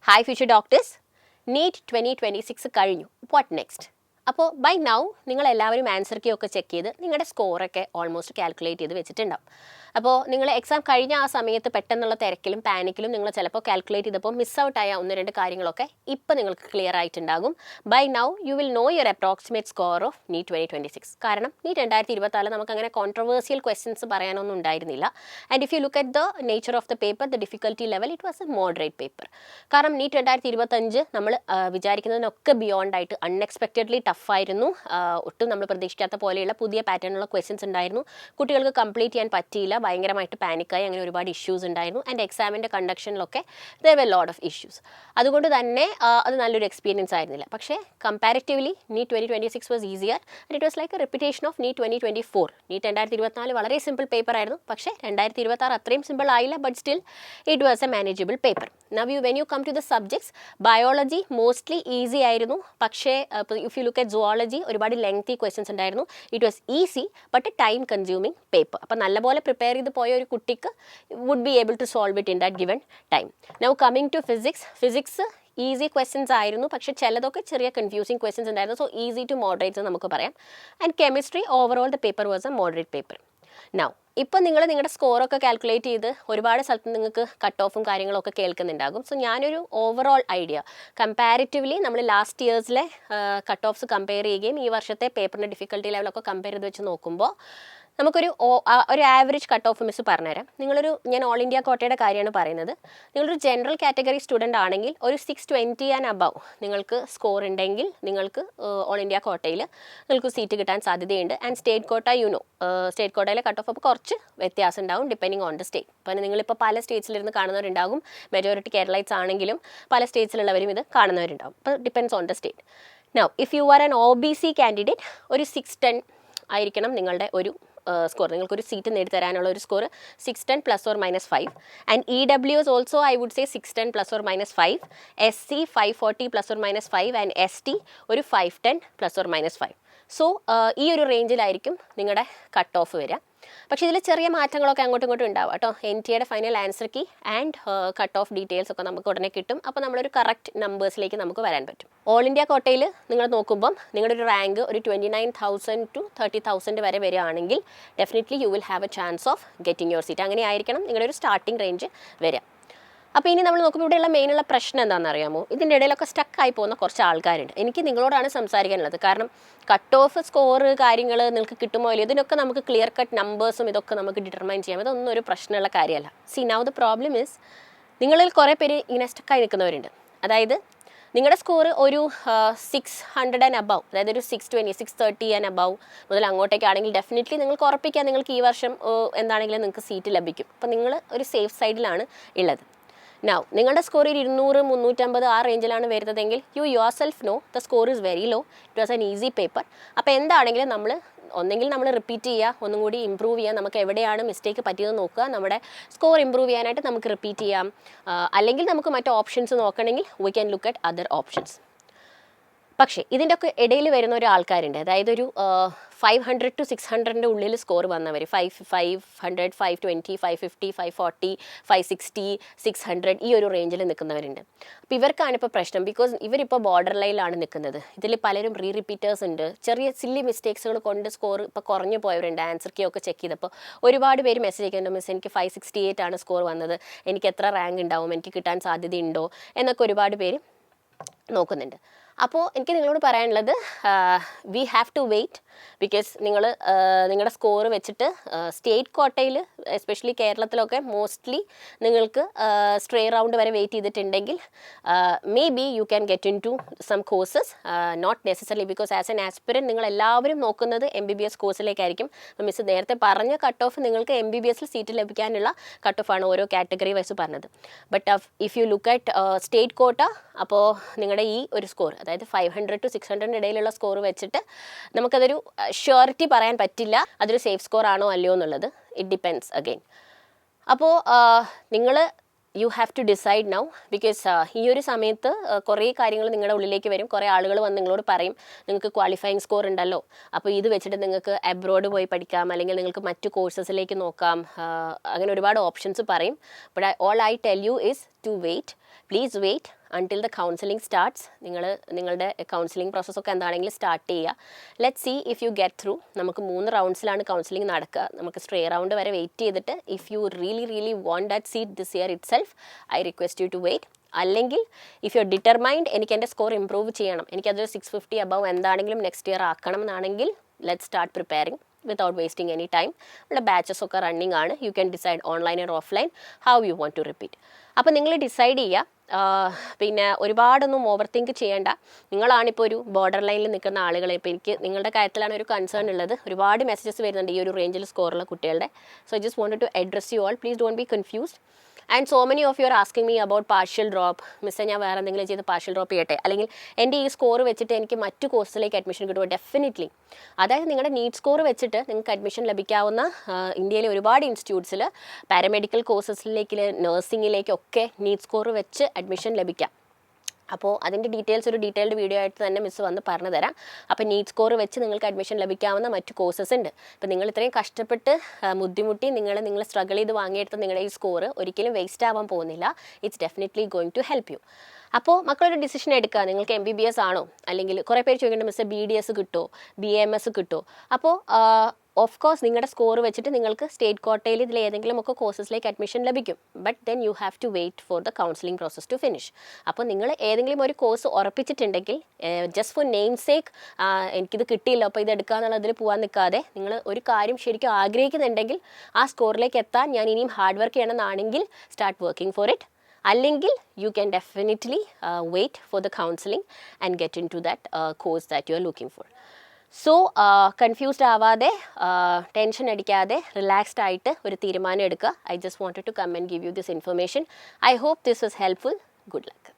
Hi future doctors, NEET 2026 കഴിഞ്ഞു. What next? അപ്പോൾ buy now നിങ്ങൾ എല്ലാവരും ആൻസർ കീ ഒക്കെ ചെക്ക് ചെയ്ത് നിങ്ങളുടെ സ്കോറൊക്കെ ഓൾമോസ്റ്റ് കാൽക്കുലേറ്റ് ചെയ്ത് വെച്ചിട്ടുണ്ടാവും. അപ്പോൾ നിങ്ങൾ എക്സാം കഴിഞ്ഞ ആ സമയത്ത് പെട്ടെന്നുള്ള തിരക്കിലും പാനിക്കിലും നിങ്ങൾ ചിലപ്പോൾ കാൽക്കുലേറ്റ് ചെയ്തപ്പോൾ മിസ് ഔട്ട് ആയ ഒന്ന് രണ്ട് കാര്യങ്ങളൊക്കെ ഇപ്പോൾ നിങ്ങൾക്ക് ക്ലിയർ ആയിട്ടുണ്ടാകും. By now you will know your approximate score of NEET 2026. കാരണം NEET 2024 നമുക്ക് അങ്ങനെ കോൺട്രവേഴ്സിയൽ ക്വസ്റ്റ്യൻസ് പറയാനൊന്നും ഉണ്ടായിരുന്നില്ല. And if you look at the nature of the paper, the difficulty level, it was a moderate paper. കാരണം NEET 2025 നമ്മൾ വിചാരിക്കുന്നതിനൊക്കെ beyond ആയിട്ട് unexpectedly ടഫായിരുന്നു. ഒട്ടും നമ്മൾ പ്രതീക്ഷിക്കാത്ത പോലെയുള്ള പുതിയ പാറ്റേണിലുള്ള ക്വസ്റ്റ്യൻസ് ഉണ്ടായിരുന്നു. കുട്ടികൾക്ക് കംപ്ലീറ്റ് ചെയ്യാൻ പറ്റിയില്ല, ഭയങ്കരമായിട്ട് പാനിക്കായി, അങ്ങനെ ഒരുപാട് ഇഷ്യൂസ് ഉണ്ടായിരുന്നു. ആൻഡ് എക്സാമിൻ്റെ കണ്ടക്ഷനിലൊക്കെ there were lot of issues. അതുകൊണ്ട് തന്നെ അത് നല്ലൊരു എക്സ്പീരിയൻസ് ആയിരുന്നില്ല. പക്ഷേ comparatively NEET 2026 was easier and it was like a repetition of NEET 2024. NEET 2024 വളരെ സിമ്പിൾ പേപ്പർ ആയിരുന്നു. പക്ഷേ 2026 അത്രയും സിമ്പിൾ ആയില്ല, but still it was A manageable paper. Now when you come to the subjects, biology mostly easy ആയിരുന്നു. പക്ഷേ if you look at zoology, ഒരുപാട് lengthy questions ഉണ്ടായിരുന്നു. It was easy but a time consuming paper. അപ്പോൾ നല്ലപോലെ prepare ചെയ്ത് പോയ ഒരു കുട്ടിക്ക് would be able to solve it in that given time. Now coming to physics easy questions ആയിരുന്നു. പക്ഷേ ചിലതൊക്കെ ചെറിയ കൺഫ്യൂസിങ് ക്വസ്റ്റ്യൻസ് ഉണ്ടായിരുന്നു. സോ ഈസി ടു മോഡറേറ്റ് എന്ന് നമുക്ക് പറയാം. And chemistry overall the paper was a moderate paper. Now ഇപ്പം നിങ്ങൾ നിങ്ങളുടെ സ്കോറൊക്കെ കാൽക്കുലേറ്റ് ചെയ്ത് ഒരുപാട് സ്ഥലത്ത് നിങ്ങൾക്ക് കട്ട് ഓഫും കാര്യങ്ങളൊക്കെ കേൾക്കുന്നുണ്ടാകും. സോ ഞാനൊരു ഓവറോൾ ഐഡിയ കമ്പാരിറ്റീവ്ലി നമ്മൾ ലാസ്റ്റ് ഇയേഴ്സിലെ കട്ട് ഓഫ്സ് കമ്പയർ ചെയ്യുകയും ഈ വർഷത്തെ പേപ്പറിൻ്റെ ഡിഫിക്കൽട്ടി ലെവലൊക്കെ കമ്പയർ ചെയ്ത് വെച്ച് നോക്കുമ്പോൾ നമുക്കൊരു ആവറേജ് കട്ട് ഓഫ് മിസ് പറഞ്ഞുതരാം. ഞാൻ ഓൾ ഇന്ത്യ കോട്ടയുടെ കാര്യമാണ് പറയുന്നത്. നിങ്ങളൊരു ജനറൽ കാറ്റഗറി സ്റ്റുഡൻ്റ് ആണെങ്കിൽ ഒരു 620 ആൻഡ് അബവ് നിങ്ങൾക്ക് സ്കോർ ഉണ്ടെങ്കിൽ നിങ്ങൾക്ക് ഓൾ ഇന്ത്യ കോട്ടയിൽ നിങ്ങൾക്ക് സീറ്റ് കിട്ടാൻ സാധ്യതയുണ്ട്. ആൻഡ് സ്റ്റേറ്റ് കോട്ട സ്റ്റേറ്റ് കോട്ടയിലെ കട്ട് ഓഫ് അപ്പോൾ കുറച്ച് വ്യത്യാസം ഉണ്ടാവും ഡിപ്പെൻഡിങ് ഓൺ ദ സ്റ്റേറ്റ്. അപ്പോൾ നിങ്ങളിപ്പോൾ പല സ്റ്റേറ്റ്സിലിരുന്ന് കാണുന്നവരുണ്ടാകും. മെജോറിറ്റി കേരളൈറ്റ്സ് ആണെങ്കിലും പല സ്റ്റേറ്റ്സിലുള്ളവരും ഇത് കാണുന്നവരുണ്ടാവും. അപ്പോൾ depends on the state. Now if you are an OBC candidate ഒരു 610 ആയിരിക്കണം നിങ്ങളുടെ ഒരു സ്കോർ. നിങ്ങൾക്കൊരു സീറ്റ് നേടിത്തരാനുള്ള ഒരു score 610 ±5. And EWS also I would say 610 ±5. SC 540 ±5 and ST ഒരു 510 ±5. സോ ഈ ഒരു റേഞ്ചിലായിരിക്കും നിങ്ങളുടെ കട്ട് ഓഫ് വരിക. പക്ഷേ ഇതിൽ ചെറിയ മാറ്റങ്ങളൊക്കെ അങ്ങോട്ടും ഇങ്ങോട്ടും ഉണ്ടാവും കേട്ടോ. NTAയുടെ final answer key and cutoff details ഒക്കെ നമുക്ക് ഉടനെ കിട്ടും. അപ്പോൾ നമ്മളൊരു കറക്റ്റ് നമ്പേഴ്സിലേക്ക് നമുക്ക് വരാൻ പറ്റും. ഓൾ ഇന്ത്യ കോട്ടയിൽ നിങ്ങൾ നോക്കുമ്പം നിങ്ങളുടെ ഒരു റാങ്ക് ഒരു 29,000 to 30,000 വരെ വരികയാണെങ്കിൽ definitely you will have A chance of getting your seat. അങ്ങനെ ആയിരിക്കണം നിങ്ങളുടെ ഒരു സ്റ്റാർട്ടിംഗ് റേഞ്ച് വരിക. അപ്പോൾ ഇനി നമ്മൾ നോക്കുമ്പോൾ ഇവിടെയുള്ള മെയിനുള്ള പ്രശ്നം എന്താണെന്ന് അറിയാമോ? ഇതിൻ്റെ ഇടയിലൊക്കെ സ്റ്റക്കായി പോകുന്ന കുറച്ച് ആൾക്കാരുണ്ട്. എനിക്ക് നിങ്ങളോടാണ് സംസാരിക്കാനുള്ളത്. കാരണം കട്ട് ഓഫ് സ്കോർ കാര്യങ്ങൾ നിങ്ങൾക്ക് കിട്ടുമോ ഇല്ലയോ ഇതിനൊക്കെ നമുക്ക് ക്ലിയർ കട്ട് നമ്പേഴ്സും ഇതൊക്കെ നമുക്ക് ഡിറ്റർമൈൻ ചെയ്യാം. ഇതൊന്നും ഒരു പ്രശ്നമുള്ള കാര്യമല്ല. C now the problem is നിങ്ങളിൽ കുറേ പേര് ഇങ്ങനെ സ്റ്റക്കായി നിൽക്കുന്നവരുണ്ട്. അതായത് നിങ്ങളുടെ സ്കോർ ഒരു 600 ആൻഡ് അബവ്, അതായത് ഒരു 620 630 ആൻഡ് അബവ് മുതൽ അങ്ങോട്ടേക്കാണെങ്കിൽ ഡെഫിനറ്റ്ലി നിങ്ങൾക്ക് ഉറപ്പിക്കാം നിങ്ങൾക്ക് ഈ വർഷം എന്താണെങ്കിലും നിങ്ങൾക്ക് സീറ്റ് ലഭിക്കും. അപ്പോൾ നിങ്ങൾ ഒരു സേഫ് സൈഡിലാണ് ഉള്ളത്. നൗ നിങ്ങളുടെ സ്കോർ 200 350 ആ റേഞ്ചിലാണ് വരുന്നതെങ്കിൽ you yourself know the score is very low. It was an easy paper. അപ്പോൾ എന്താണെങ്കിലും ഒന്നെങ്കിൽ നമ്മൾ റിപ്പീറ്റ് ചെയ്യുക, ഒന്നും കൂടി ഇമ്പ്രൂവ് ചെയ്യുക. നമുക്ക് എവിടെയാണ് മിസ്റ്റേക്ക് പറ്റിയതെന്ന് നോക്കുക. നമ്മുടെ സ്കോർ ഇമ്പ്രൂവ് ചെയ്യാനായിട്ട് നമുക്ക് റിപ്പീറ്റ് ചെയ്യാം. അല്ലെങ്കിൽ നമുക്ക് മറ്റു ഓപ്ഷൻസ് നോക്കണമെങ്കിൽ we can look at other options. പക്ഷേ ഇതിൻ്റെ ഒക്കെ ഇടയിൽ വരുന്ന ഒരു ആൾക്കാരുണ്ട്. അതായത് ഒരു 500 to 600 ഉള്ളിൽ സ്കോർ വന്നവർ 500 520 550 540 560 600 ഈ ഒരു റേഞ്ചിൽ നിൽക്കുന്നവരുണ്ട്. അപ്പോൾ ഇവർക്കാണ് ഇപ്പോൾ പ്രശ്നം. ബിക്കോസ് ഇവരിപ്പോൾ ബോർഡർ ലൈനിലാണ് നിൽക്കുന്നത്. ഇതിൽ പലരും റിപ്പീറ്റേഴ്സ് ഉണ്ട്. ചെറിയ സില്ലി മിസ്റ്റേക്സുകൾ കൊണ്ട് സ്കോർ ഇപ്പോൾ കുറഞ്ഞു പോയവരുണ്ട്. ആൻസർ കീ ഒക്കെ ചെക്ക് ചെയ്തപ്പോൾ ഒരുപാട് പേര് മെസ്സേജ് അയക്കുന്നുണ്ട്, മിസ് എനിക്ക് 568 ആണ് സ്കോർ വന്നത്, എനിക്ക് എത്ര റാങ്ക് ഉണ്ടാവും, എനിക്ക് കിട്ടാൻ സാധ്യതയുണ്ടോ എന്നൊക്കെ ഒരുപാട് പേര് നോക്കുന്നുണ്ട്. അപ്പോൾ എനിക്ക് നിങ്ങളോട് പറയാനുള്ളത് we have to wait. Because നിങ്ങളുടെ സ്കോർ വെച്ചിട്ട് സ്റ്റേറ്റ് കോട്ടയിൽ എസ്പെഷ്യലി കേരളത്തിലൊക്കെ മോസ്റ്റ്ലി നിങ്ങൾക്ക് സ്ട്രേ റൗണ്ട് വരെ വെയിറ്റ് ചെയ്തിട്ടുണ്ടെങ്കിൽ maybe you can get into some courses. Not necessary because as an aspirant നിങ്ങൾ എല്ലാവരും നോക്കുന്നത് MBBS കോഴ്സിലേക്കായിരിക്കും. മിസ് നേരത്തെ പറഞ്ഞ കട്ട് ഓഫ് നിങ്ങൾക്ക് MBBSൽ സീറ്റ് ലഭിക്കാനുള്ള കട്ട് ഓഫാണ് ഓരോ കാറ്റഗറി വൈസ് പറഞ്ഞത്. But if you look at state കോട്ട, അപ്പോൾ നിങ്ങളുടെ ഈ ഒരു സ്കോർ അതായത് 500 to 600 ഇടയിലുള്ള സ്കോർ വെച്ചിട്ട് നമുക്കതൊരു ഷ്യൂരിറ്റി പറയാൻ പറ്റില്ല അതൊരു സേഫ് സ്കോർ ആണോ അല്ലയോ എന്നുള്ളത്. It depends again. അപ്പോൾ നിങ്ങൾ you have to decide now. Because ഈ ഒരു സമയത്ത് കുറേ കാര്യങ്ങൾ നിങ്ങളുടെ ഉള്ളിലേക്ക് വരും. കുറേ ആളുകൾ വന്ന് നിങ്ങളോട് പറയും നിങ്ങൾക്ക് ക്വാളിഫയിങ് സ്കോർ ഉണ്ടല്ലോ, അപ്പോൾ ഇത് വെച്ചിട്ട് നിങ്ങൾക്ക് അബ്രോഡ് പോയി പഠിക്കാം, അല്ലെങ്കിൽ നിങ്ങൾക്ക് മറ്റു കോഴ്സസിലേക്ക് നോക്കാം, അങ്ങനെ ഒരുപാട് ഓപ്ഷൻസ് പറയും. But all I tell you is to wait. Please wait until the counselling starts. നിങ്ങളുടെ കൗൺസിലിംഗ് പ്രോസസ്സൊക്കെ എന്താണെങ്കിലും സ്റ്റാർട്ട് ചെയ്യുക. Let see if you get through. നമുക്ക് 3 റൗണ്ട്സിലാണ് കൗൺസിലിംഗ് നടക്കുക. നമുക്ക് സ്ട്രേ റൗണ്ട് വരെ വെയിറ്റ് ചെയ്തിട്ട് if you really want that seat this year itself, I request you to wait. അല്ലെങ്കിൽ ഇഫ് യു ആർ ഡിറ്റർമൈൻഡ് എനിക്ക് എൻ്റെ സ്കോർ ഇമ്പ്രൂവ് ചെയ്യണം, എനിക്കതൊരു 650 അബവ് എന്താണെങ്കിലും നെക്സ്റ്റ് ഇയർ ആക്കണം എന്നാണെങ്കിൽ let start preparing without wasting any time. നമ്മുടെ batches ഒക്കെ റണ്ണിങ് ആണ്. You can decide online or offline how you want to repeat. അപ്പോൾ നിങ്ങൾ ഡിസൈഡ് ചെയ്യുക. പിന്നെ ഒരുപാടൊന്നും ഓവർ തിങ്ക് ചെയ്യേണ്ട. നിങ്ങളാണിപ്പോൾ ഒരു ബോർഡർ ലൈനിൽ നിൽക്കുന്ന ആളുകൾ. ഇപ്പോൾ എനിക്ക് നിങ്ങളുടെ കാര്യത്തിലാണ് ഒരു കൺസേൺ ഉള്ളത്. ഒരുപാട് മെസ്സേജസ് വരുന്നുണ്ട് ഈ ഒരു റേഞ്ചിൽ സ്കോറുള്ള കുട്ടികളുടെ. So I just wanted to address you all. Please don't be confused. And so many of you are asking me about partial drop. മിസ്സേ ഞാൻ വേറെ എന്തെങ്കിലും ചെയ്ത് പാർഷ്യൽ ഡ്രോപ്പ് ചെയ്യട്ടെ, അല്ലെങ്കിൽ എൻ്റെ ഈ സ്കോർ വെച്ചിട്ട് എനിക്ക് മറ്റു കോഴ്സിലേക്ക് അഡ്മിഷൻ കിട്ടുമോ? ഡെഫിനറ്റ്ലി. അതായത് നിങ്ങളുടെ നീറ്റ് സ്കോർ വെച്ചിട്ട് നിങ്ങൾക്ക് അഡ്മിഷൻ ലഭിക്കാവുന്ന ഇന്ത്യയിലെ ഒരുപാട് ഇൻസ്റ്റിറ്റ്യൂട്ട്സിൽ പാരാമെഡിക്കൽ കോഴ്സസിലേക്ക്, നഴ്സിംഗിലേക്കൊക്കെ നീറ്റ് സ്കോർ വെച്ച് അഡ്മിഷൻ ലഭിക്കാം. അപ്പോൾ അതിൻ്റെ ഡീറ്റെയിൽസ് ഒരു ഡീറ്റെയിൽഡ് വീഡിയോ ആയിട്ട് തന്നെ മിസ്സ് വന്ന് പറഞ്ഞു തരാം. അപ്പോൾ നീറ്റ് സ്കോർ വെച്ച് നിങ്ങൾക്ക് അഡ്മിഷൻ ലഭിക്കാവുന്ന മറ്റ് കോഴ്സസ് ഉണ്ട്. അപ്പോൾ നിങ്ങൾ ഇത്രയും കഷ്ടപ്പെട്ട് ബുദ്ധിമുട്ടി നിങ്ങൾ സ്ട്രഗിൾ ചെയ്ത് വാങ്ങിയെടുത്ത നിങ്ങളുടെ ഈ സ്കോർ ഒരിക്കലും വേസ്റ്റ് ആവാൻ പോകുന്നില്ല. It's definitely going to help you. അപ്പോൾ മക്കളൊരു ഡിസിഷൻ എടുക്കുക. നിങ്ങൾക്ക് MBBS ആണോ, അല്ലെങ്കിൽ കുറേ പേര് ചോദിക്കേണ്ട മിസ്സേ BDS കിട്ടുമോ, BAMS കിട്ടുമോ? അപ്പോൾ ഓഫ് കോഴ്സ് നിങ്ങളുടെ സ്കോർ വെച്ചിട്ട് നിങ്ങൾക്ക് സ്റ്റേറ്റ് കോട്ടയിൽ ഇതിൽ ഏതെങ്കിലും ഒക്കെ കോഴ്സസിലേക്ക് അഡ്മിഷൻ ലഭിക്കും. But then you have to wait for the counselling process to finish. അപ്പോൾ നിങ്ങൾ ഏതെങ്കിലും ഒരു കോഴ്സ് ഉറപ്പിച്ചിട്ടുണ്ടെങ്കിൽ ജസ്റ്റ് ഫോർ നെയിം സേക്ക് എനിക്കിത് കിട്ടിയില്ല അപ്പോൾ ഇത് എടുക്കാന്നുള്ളതിൽ പോകാൻ നിൽക്കാതെ, നിങ്ങൾ ഒരു കാര്യം ശരിക്കും ആഗ്രഹിക്കുന്നുണ്ടെങ്കിൽ ആ സ്കോറിലേക്ക് എത്താൻ ഞാൻ ഇനിയും ഹാർഡ് വർക്ക് ചെയ്യണമെന്നാണെങ്കിൽ സ്റ്റാർട്ട് വർക്കിംഗ് ഫോർ ഇറ്റ്. അല്ലെങ്കിൽ you can definitely wait for the counseling and get into that course that you are looking for. So confused ആവാതെ, ടെൻഷൻ അടിക്കാതെ, റിലാക്സ്ഡ് ആയിട്ട് ഒരു തീരുമാനം എടുക്കുക. I just wanted to come and give you this information. I hope this was helpful. Good luck.